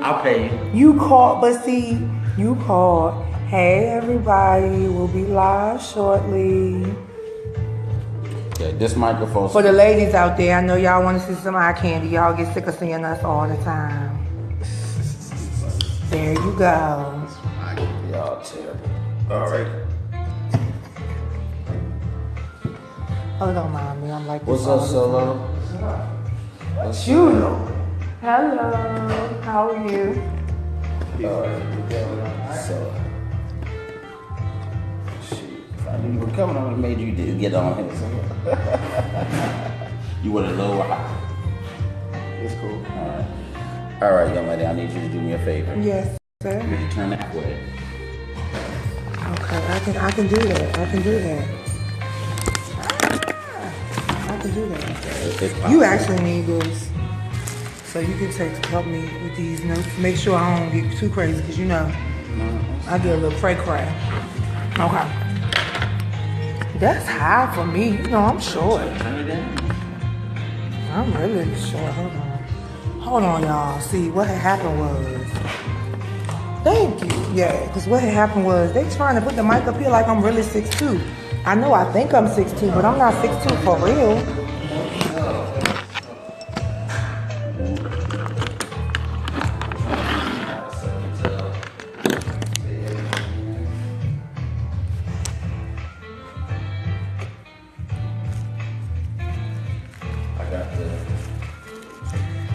I'll pay you. You called, but see, you called. Hey, everybody, we'll be live shortly. Yeah, this microphone. For the ladies out there, I know y'all want to see some eye candy. Y'all get sick of seeing us all the time. There you go. Y'all terrible. All right. Oh, don't mind me. I'm like this. What's up, Solo? What's you? Hello. How are you? So, shoot. If I knew you were coming, I would have made you get on here. You want a low or high? It's cool. All right, young lady. I need you to do me a favor. Yes, sir. You need to turn that way. Okay, I can do that. I can do that. I can do that. You actually need this. So you can help me with these notes. Make sure I don't get too crazy, because you know, I get a little cray-cray. Okay. That's high for me. You know, I'm short. I'm really short. Hold on, y'all. See, what had happened was... Thank you. Yeah, because what had happened was they trying to put the mic up here like I'm really 6'2". I know I think I'm 6'2", but I'm not 6'2" for real.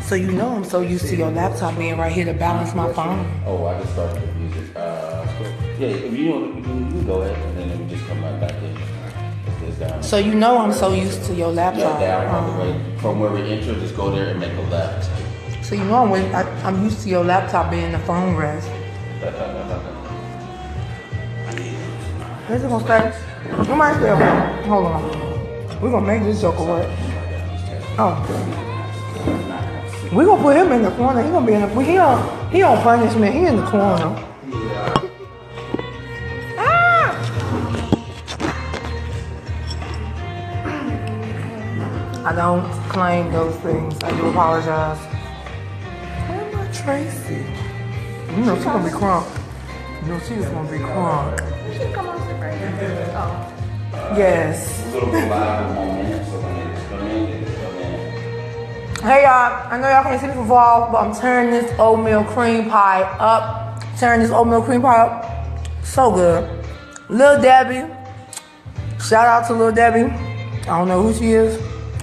So you know I'm so used to your laptop being right here to balance my phone. Oh, I just started the music. Yeah, if you go ahead and then we just come right back in. Down. So you know I'm so used to your laptop. Yeah, down all the way. From where we enter, just go there and make a left. So you know I'm used to your laptop being the phone rest. Where's it gonna stay? We might stay over. Hold on. We're gonna make this joker work. Oh. We're gonna put him in the corner. He gonna be in the he on punishment. He in the corner. Ah! I don't claim those things. I do apologize. Where am I, Tracy? You know she's gonna be crunk. You know she's gonna be crunk. You should come on to right now. Oh. Yes. A little reliable moment, so when they just come in, they just come in. Hey y'all, I know y'all can't see me from far, but I'm turning this oatmeal cream pie up. So good. Lil Debbie. Shout out to Lil Debbie. I don't know who she is,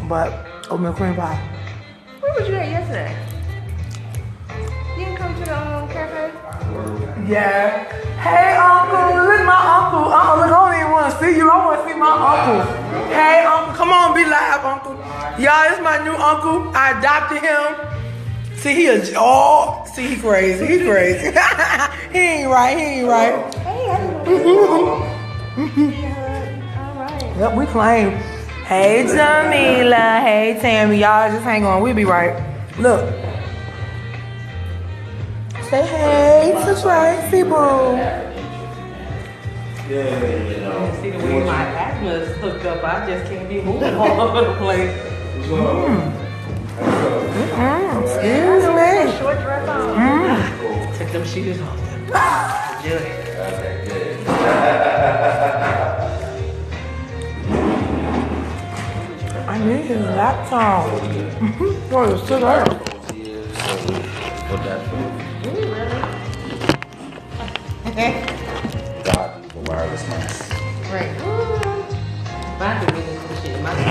but oatmeal cream pie. Where was you at yesterday? You didn't come to the cafe? Yeah. Hey uncle, look my uncle. Look, I don't even want to see you. I want to see my uncle. Hey uncle, come on, be live, uncle. Y'all, this is my new uncle. I adopted him. See, he crazy. He crazy. He ain't right. Hey, I all right. Yep, we claim. Hey, Jamila. Hey, Tammy. Y'all just hang on. We'll be right. Look. Say hey to Tracy, boo. See the way my asthma is hooked up, I just can't be moving all over the place. Excuse me. Short dress on. Take them shoes off. I need his laptop. Oh, it's still there. Put that through. God, the wireless mice. Right. If I could get some shit in my car,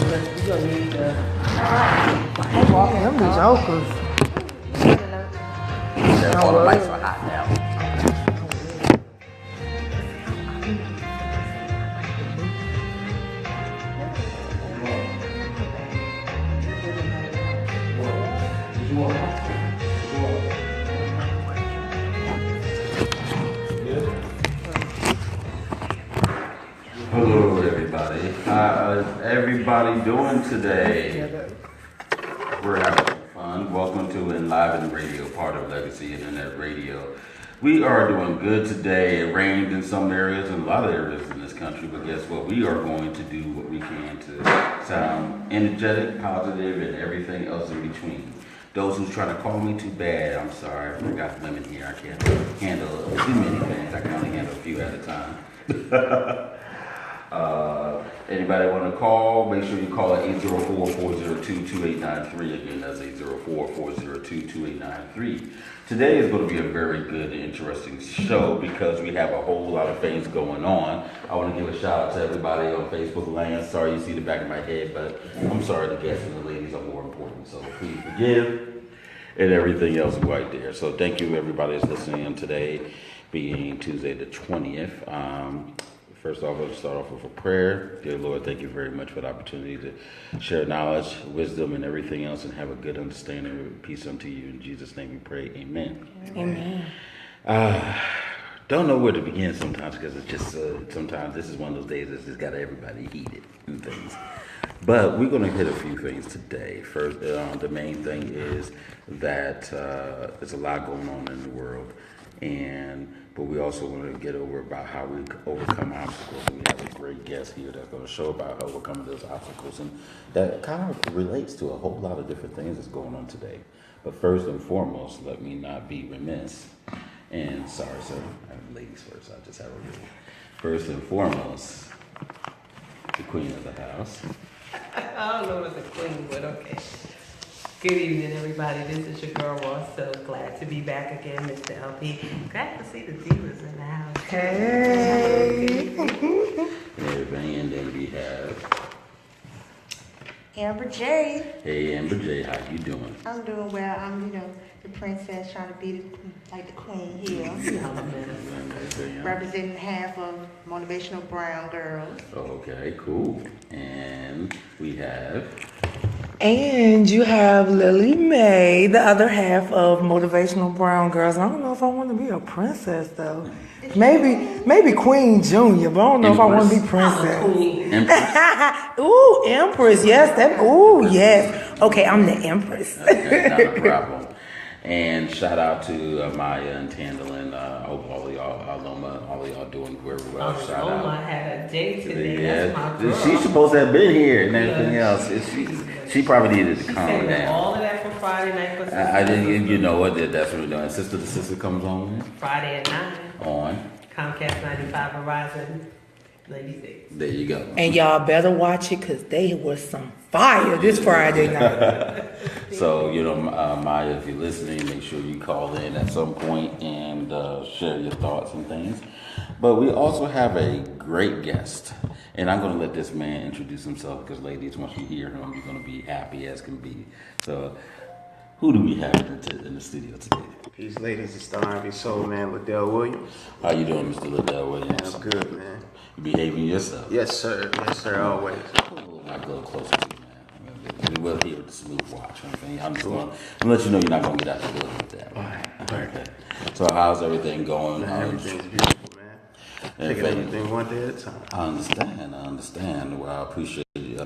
you're gonna need the. I'm walking them the jokers. All the lights are hot now. Hello, everybody. How is everybody doing today? We're having some fun. Welcome to Enliven Radio, part of Legacy Internet Radio. We are doing good today. It rained in some areas and a lot of areas in this country. country, but guess what? We are going to do what we can to sound energetic, positive, and everything else in between. Those who's trying to call me too bad, I'm sorry. I got women here. I can't handle too many things. I can only handle a few at a time. Anybody want to call? Make sure you call at 804-402-2893. Again, that's 804-402-2893. Today is going to be a very good, interesting show because we have a whole lot of things going on. I want to give a shout out to everybody on Facebook land. Sorry you see the back of my head, but I'm sorry the guests and the ladies are more important. So please forgive and everything else right there. So thank you everybody that's listening in today, being Tuesday the 20th. First off, let's start off with a prayer. Dear Lord, thank you very much for the opportunity to share knowledge, wisdom, and everything else, and have a good understanding and peace unto you. In Jesus' name we pray. Amen. Amen. Don't know where to begin sometimes because it's just, sometimes this is one of those days that's just got everybody heated and things. But we're going to hit a few things today. First, the main thing is that there's a lot going on in the world, but we also want to get over about how we overcome obstacles. And we have a great guest here that's going to show about how overcoming those obstacles, and that kind of relates to a whole lot of different things that's going on today. But first and foremost, let me not be remiss. And sorry, sir, I have ladies first. I just have a rule. First and foremost, the queen of the house. I don't know what the queen, but okay. Good evening, everybody. This is your girl Ross. So glad to be back again, Mr. LP. Glad to see the divas in the house. Hey. And then we have Amber J. Hey Amber J, how you doing? I'm doing well. I'm, the princess trying to be like the queen here. Representing half of Motivational Brown Girls. Okay, cool. And we have And you have Lily Mae, the other half of Motivational Brown Girls. I don't know if I want to be a princess though. Maybe Queen Junior, but I don't know if I want to be princess. Empress. Ooh, Empress, yes. Yes. Okay, I'm the Empress. Okay, not a problem. And shout out to Maya and Tandalin. I hope all of y'all doing very well. Shout out. I had a date today. Yeah, That's my girl. she's supposed to have been here and everything else. She probably needed to calm Saving down. all of that for Friday night for I didn't. You know what? That's what we're doing. Sister to Sister comes on. Friday at 9. On. Comcast 95, Verizon 96. There you go. And y'all better watch it because they was some fire this Friday night. So, Maya, if you're listening, make sure you call in at some point and share your thoughts and things. But we also have a great guest. And I'm going to let this man introduce himself because, ladies, once you hear him, you're going to be happy as can be. So, who do we have in the studio today? Peace, ladies. It's the R&B soul man, Lydell Williams. How you doing, Mr. Lydell Williams? I'm good, man. You behaving yourself? Yes, sir. Yes, sir. Always. I'll go closer to you, man. We will here with the smooth watch. I'm just going to let you know you're not going to get out the building with that. All right. Okay. So how's everything going? Everything's beautiful, man. Taking everything one day at a time. I understand. Well, I appreciate you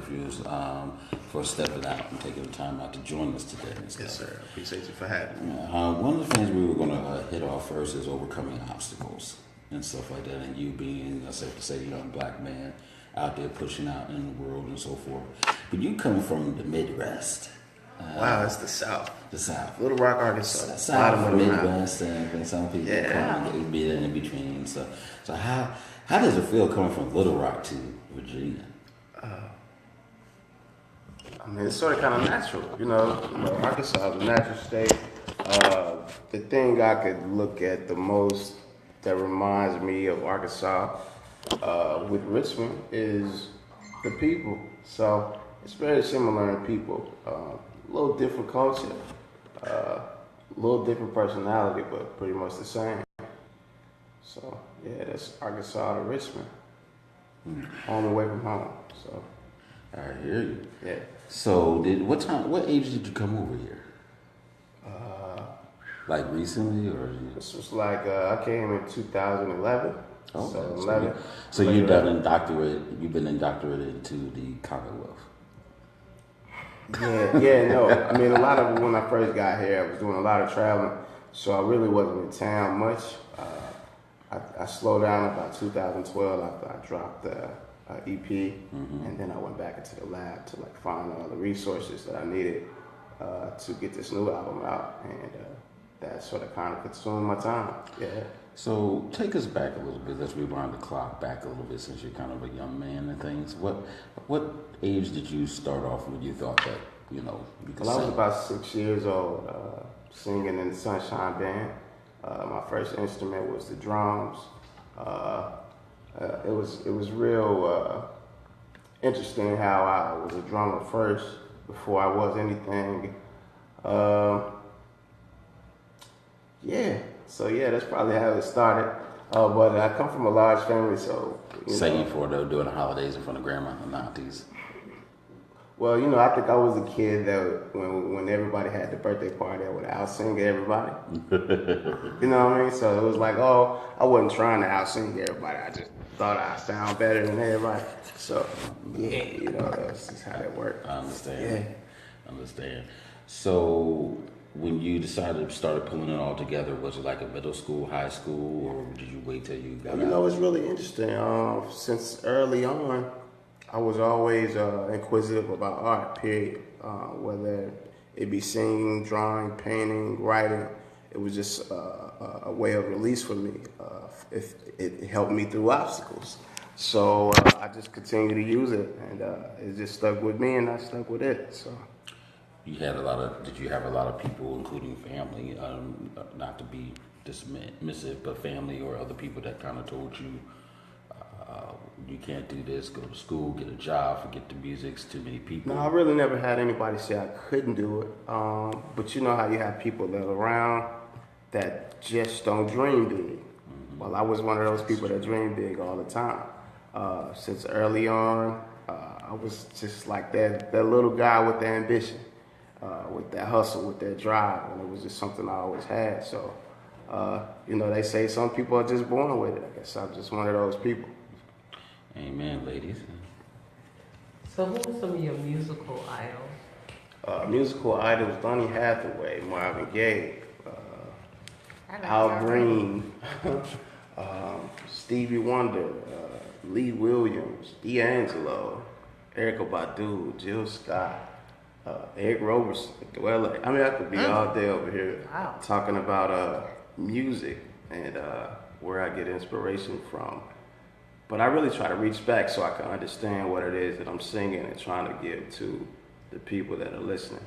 for stepping out and taking the time out to join us today. Yes, sir. I appreciate you for having me. One of the things we were going to hit off first is overcoming obstacles and stuff like that. And you being, I safe to say, young black man out there pushing out in the world and so forth. But you come from the Midwest. Wow, it's the South. The South. Little Rock, Arkansas. South, the Midwest, and some people come be in between. So how does it feel coming from Little Rock to Virginia? It's sort of kind of natural, Arkansas is a natural state. The thing I could look at the most that reminds me of Arkansas with Richmond is the people. So it's very similar in people. A little different culture, a little different personality, but pretty much the same. So yeah, that's Arkansas to Richmond. Home away from home. So I hear you. yeah. So what age did you come over here? Like recently, or This was like I came in 2011. oh, So so 11. you've been indoctorated into the Commonwealth. Yeah, no. I mean, a lot of it when I first got here, I was doing a lot of traveling, so I really wasn't in town much. I slowed down about 2012 after I dropped the EP, and then I went back into the lab to like find all the resources that I needed to get this new album out, and that sort of kind of consumed my time. Yeah. So take us back a little bit. Let's rewind the clock back a little bit, since you're kind of a young man and things. What age did you start off when you thought that you could Well, I was sing? about 6 years old, singing in the Sunshine Band. My first instrument was the drums. It was real interesting how I was a drummer first before I was anything. That's probably how it started. But I come from a large family, so Singing during the holidays in front of grandma and aunties. Well, I think I was a kid that when everybody had the birthday party, I would out-sing everybody. You know what I mean? So it was like, I wasn't trying to out-sing everybody. I just thought I sound better than everybody. So, that's just how that worked. I understand. Yeah. Understand. So when you started pulling it all together, was it like a middle school, high school, or did you wait till you got out? It's really interesting. Since early on, I was always inquisitive about art, period. Whether it be singing, drawing, painting, writing, it was just a way of release for me. It helped me through obstacles. So I just continued to use it, and it just stuck with me, and I stuck with it. So. Did you have a lot of people, including family, not to be dismissive, but family or other people that kind of told you, you can't do this, go to school, get a job, forget the music, it's too many people? No, I really never had anybody say I couldn't do it. But you know how you have people that are around that just don't dream big. Mm-hmm. Well, I was one of those people that dream big all the time. Since early on, I was just like that little guy with the ambition, with that hustle, with that drive, and it was just something I always had. So, they say some people are just born with it. I guess I'm just one of those people. Amen, ladies. So who are some of your musical idols? Musical idols: Donny Hathaway, Marvin Gaye, I like Al Al Green, Stevie Wonder, Lydell Williams, D'Angelo, Erykah Badu, Jill Scott, Eric Roberson. Well, I could be all day over here talking about music and where I get inspiration from. But I really try to reach back so I can understand what it is that I'm singing and trying to give to the people that are listening.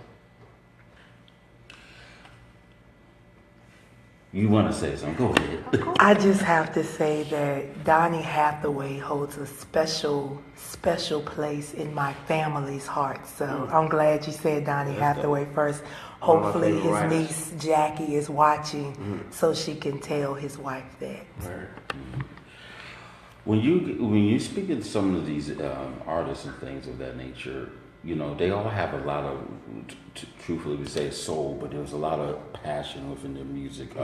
You want to say something? Go ahead. I just have to say that Donny Hathaway holds a special place in my family's heart. So I'm glad you said Donny Hathaway first. Hopefully his niece Jackie is watching so she can tell his wife that. Right. When you speak of some of these artists and things of that nature, they all have a lot of, truthfully we say soul, but there was a lot of passion within their music.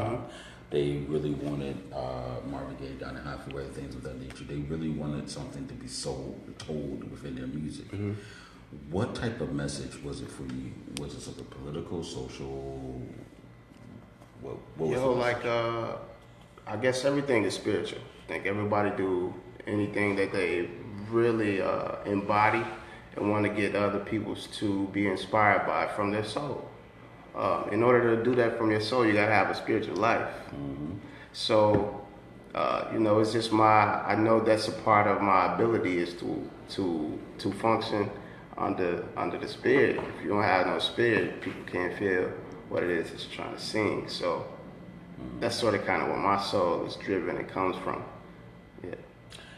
They really wanted Marvin Gaye, Donny Hathaway, things of that nature. They really wanted something to be told within their music. Mm-hmm. What type of message was it for you? Was it something political, social? What was it? I guess everything is spiritual. I think everybody do anything that they really embody and want to get other people to be inspired by from their soul. In order to do that from your soul, you gotta have a spiritual life. Mm-hmm. So, it's just I know that's a part of my ability is to function under the spirit. If you don't have no spirit, people can't feel what it is that you're trying to sing. So that's sort of kind of where my soul is driven and comes from. Yeah.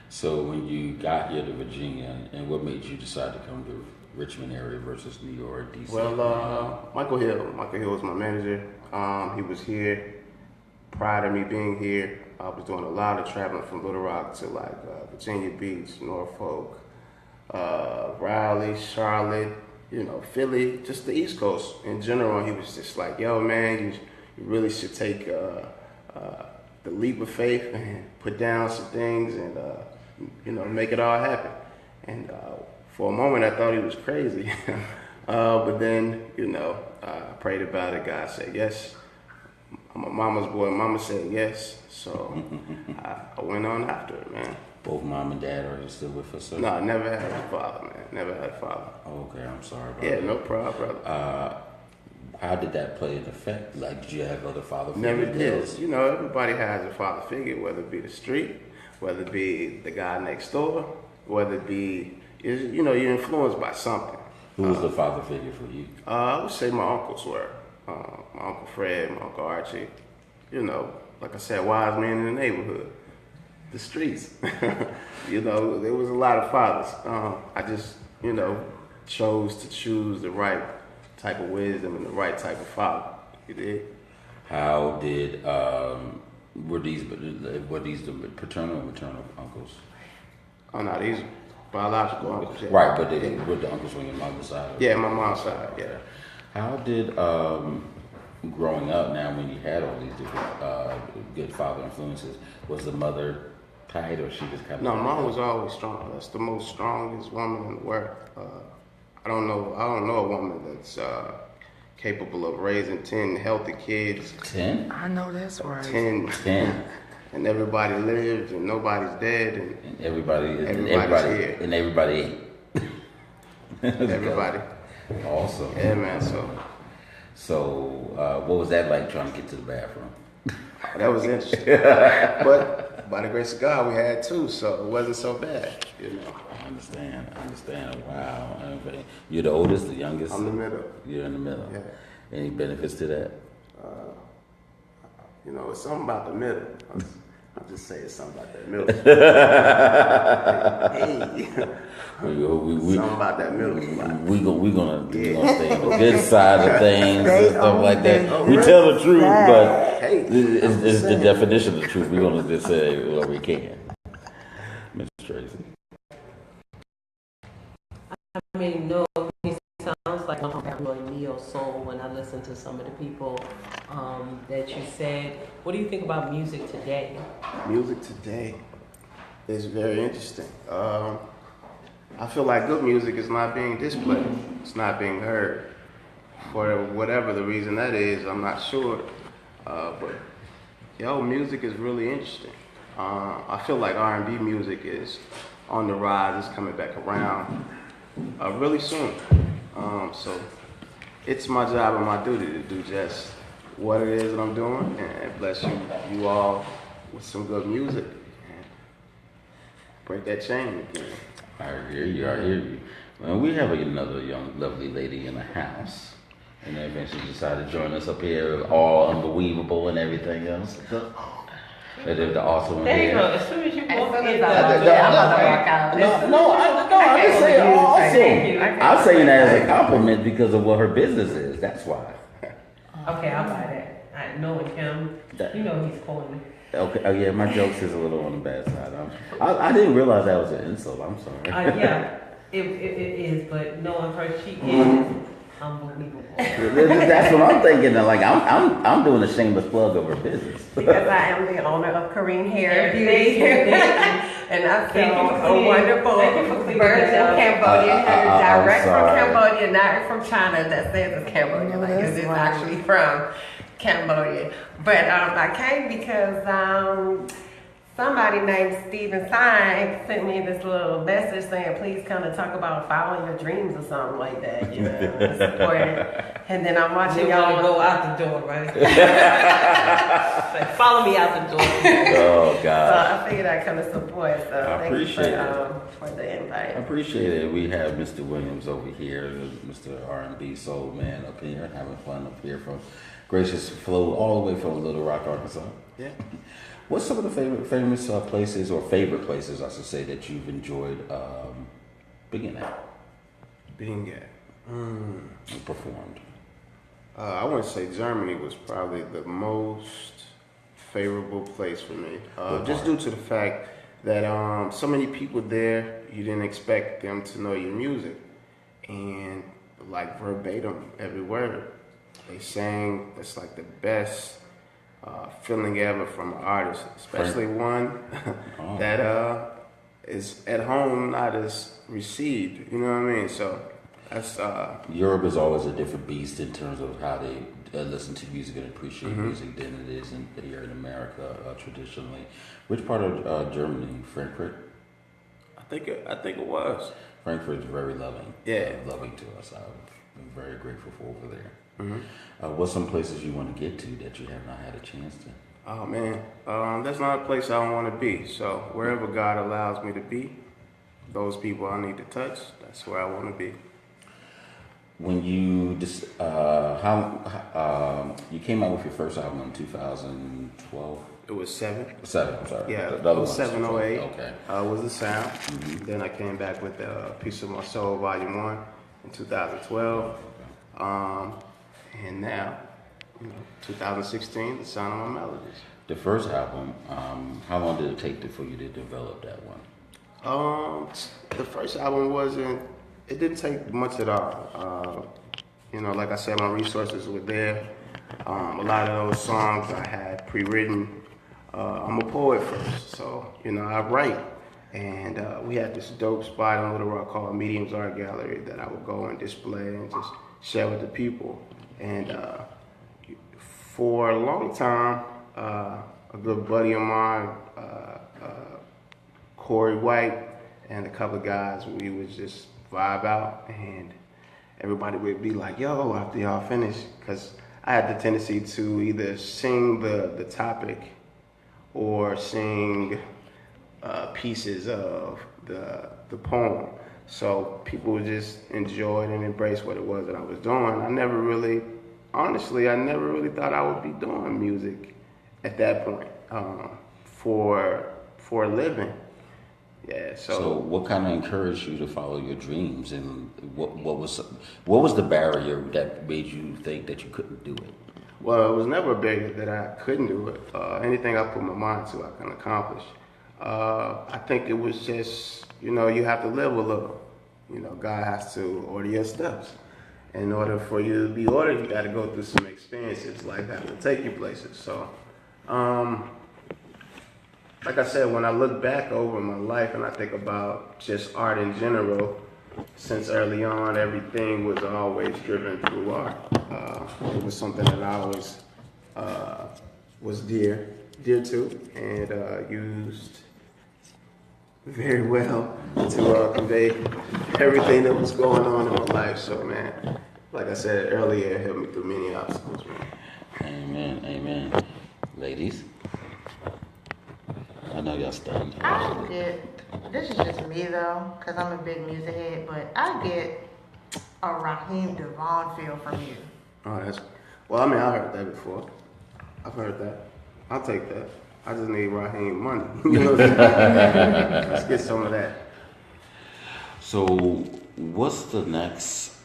So when you got here to Virginia, and what made you decide to come to Richmond area versus New York, DC? Well, Michael Hill was my manager. He was here prior to me being here. I was doing a lot of traveling from Little Rock to Virginia Beach, Norfolk, Raleigh, Charlotte, Philly, just the East Coast in general. He was just like, yo, man, you really should take the leap of faith and put down some things and, make it all happen. And for a moment, I thought he was crazy. But then, I prayed about it. God said yes. I'm a mama's boy. Mama said yes, so I went on after it, man. Both mom and dad are still with us, sir? No, I never had a father, man. Never had a father. Okay, I'm sorry about Yeah, that. no problem, brother. How did that play an effect? Like, did you have other father Never figures? did. You know, everybody has a father figure, whether it be the street, whether it be the guy next door, whether it be, you know, you're influenced by something. Who was the father figure for you? I would say my uncles were. My Uncle Fred, my Uncle Archie. You know, like I said, wise men in the neighborhood. The streets. You know, there was a lot of fathers. I just, you know, chose to choose the right type of wisdom and the right type of father. You did? How did, were these the paternal or maternal uncles? Oh, no, these biological uncles. Yeah. Right, but were the uncles on your mother's side? Yeah, my mom's side, yeah. How did, growing up now when you had all these different good father influences, was the mother tight or she just kind of... No, mom was always strong. That's the most strongest woman in the world. I don't know a woman that's capable of raising 10 healthy kids. 10? I know that's right. 10. And everybody lived and nobody's dead And everybody's here. And everybody ate. Everybody. Awesome. Yeah, man. So, what was that like trying to get to the bathroom? That was interesting. But by the grace of God, we had two, so it wasn't so bad, you know. I understand. Wow. You're the oldest, the youngest? I'm the middle. You're in the middle. Yeah. Any benefits to that? You know, it's something about the middle. I'll just say it's something about that middle. Hey. Something about that middle spot. We're gonna stay on the good side of things and stuff like that. We tell the truth, but Hey, it's the definition of the truth. We're gonna just say what we can. Miss Tracy. I mean, no, he sounds like a really neo soul when I listen to some of the people that you said. What do you think about music today? Music today is very interesting. I feel like good music is not being displayed. It's not being heard. For whatever the reason that is, I'm not sure. But music is really interesting. I feel like R&B music is on the rise. It's coming back around really soon. So it's my job and my duty to do just what it is that I'm doing, and bless you all with some good music and break that chain again. I hear you. Well, we have another young, lovely lady in the house. And then eventually decided to join us up here, all unbelievable and everything else. The awesome one There you here. go. As soon as you walk in, I'm gonna walk out. I just say Thank you. awesome. I'm saying that as a compliment because of what her business is. That's why. Okay, I'll buy that. I know him. You know he's corny. Okay. Oh yeah, my jokes is a little on the bad side. I didn't realize that was an insult. I'm sorry. Yeah, it is, but knowing her, she is unbelievable. That's what I'm thinking. Like I'm doing a shameless plug of her business. Because I am the owner of Korean Hair Thank Beauty. you. And I Thank you sell for a cleaning- wonderful thank you for cleaning virgin that up. Cambodian hair I'm direct from sorry. Cambodia, not from China that says it's Cambodia. No, Like that's it's right. actually from Cambodia. But I came because somebody named Stephen Stein sent me this little message saying, please come and talk about following your dreams or something like that, you know, and support it. And then I'm watching You want to y'all. go out the door, right? Like, follow me out the door. Oh So God. I figured I'd come to support. So I thank you appreciate for the invite. I appreciate it. We have Mr. Williams over here, Mr. R&B Soul Man up here, having fun up here from Gracious Flow, all the way from Little Rock, Arkansas. Yeah. What's some of the famous places, or favorite places, I should say, that you've enjoyed being at, Being at. and performed? I want to say Germany was probably the most favorable place for me. Just due to the fact that so many people there, you didn't expect them to know your music. And like verbatim, every word. They sang, that's like the best feeling ever from an artist, especially one that is at home not as received, you know what I mean? So That's Europe is always a different beast in terms of how they listen to music and appreciate music than it is here in America traditionally. Which part of Germany? Frankfurt? I think it was. Frankfurt is very loving. Yeah. Loving to us. I'm very grateful for over there. What's some places you want to get to that you have not had a chance to? Oh man, that's not a place I want to be. So wherever God allows me to be, those people I need to touch, that's where I want to be. When you you came out with your first album in 2012. It was 7. 7, I'm sorry. Yeah, the other it was one 708. Okay. Was the sound. Then I came back with Piece of My Soul Volume 1 in 2012. And now, 2016, The Sound of My Melodies. The first album, how long did it take for you to develop that one? The first album it didn't take much at all. Like I said, my resources were there. A lot of those songs I had pre-written. I'm a poet first, so, I write. And we had this dope spot in Little Rock called Medium's Art Gallery that I would go and display and just share with the people. And for a long time, a good buddy of mine, Corey White, and a couple of guys, we would just vibe out, and everybody would be like, yo, after y'all finish, because I had the tendency to either sing the topic or sing pieces of the poem. So people would just enjoy it and embrace what it was that I was doing. I never really thought I would be doing music at that point for a living. Yeah. So what kind of encouraged you to follow your dreams, and what was the barrier that made you think that you couldn't do it? Well, it was never a barrier that I couldn't do it. Anything I put my mind to, I can accomplish. I think it was just, you have to live a little. God has to order your steps. In order for you to be ordered, you got to go through some experiences. Life has to take you places. So, like I said, when I look back over my life and I think about just art in general, since early on, everything was always driven through art. It was something that I always was dear to, and used very well to convey everything that was going on in my life. So, man, like I said earlier, it helped me through many obstacles, man. Amen, amen. Ladies, I know y'all stunned. I get, this is just me though, because I'm a big music head, but I get a Raheem Devon feel from you. Oh, I heard that before. I've heard that. I'll take that. I just need Raheem money. You know what I'm saying? Let's get some of that. So, what's the next?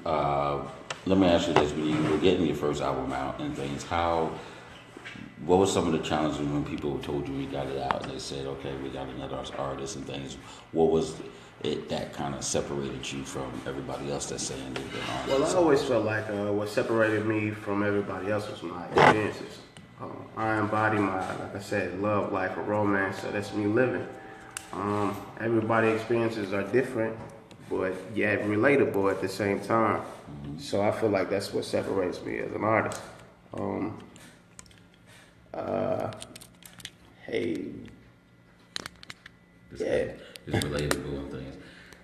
Let me ask you this: when you were getting your first album out and things, what were some of the challenges when people told you we got it out and they said, "Okay, we got another artist" and things? What was it that kind of separated you from everybody else that's saying they've been on? Well, I always felt like what separated me from everybody else was my experiences. I embody like I said, love, life, or romance, so that's me living. Everybody's experiences are different, but yet relatable at the same time. Mm-hmm. So I feel like that's what separates me as an artist. It's relatable and things.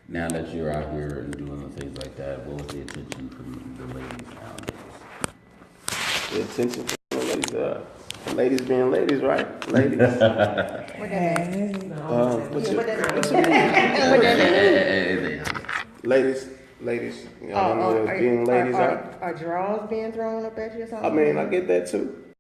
Now that you're out here and doing things like that, what was the attention from the ladies nowadays? The attention from the ladies, ladies being ladies, right? Ladies. Ladies. I don't know what being ladies are. Are draws being thrown up at you or something? I mean, I get that too.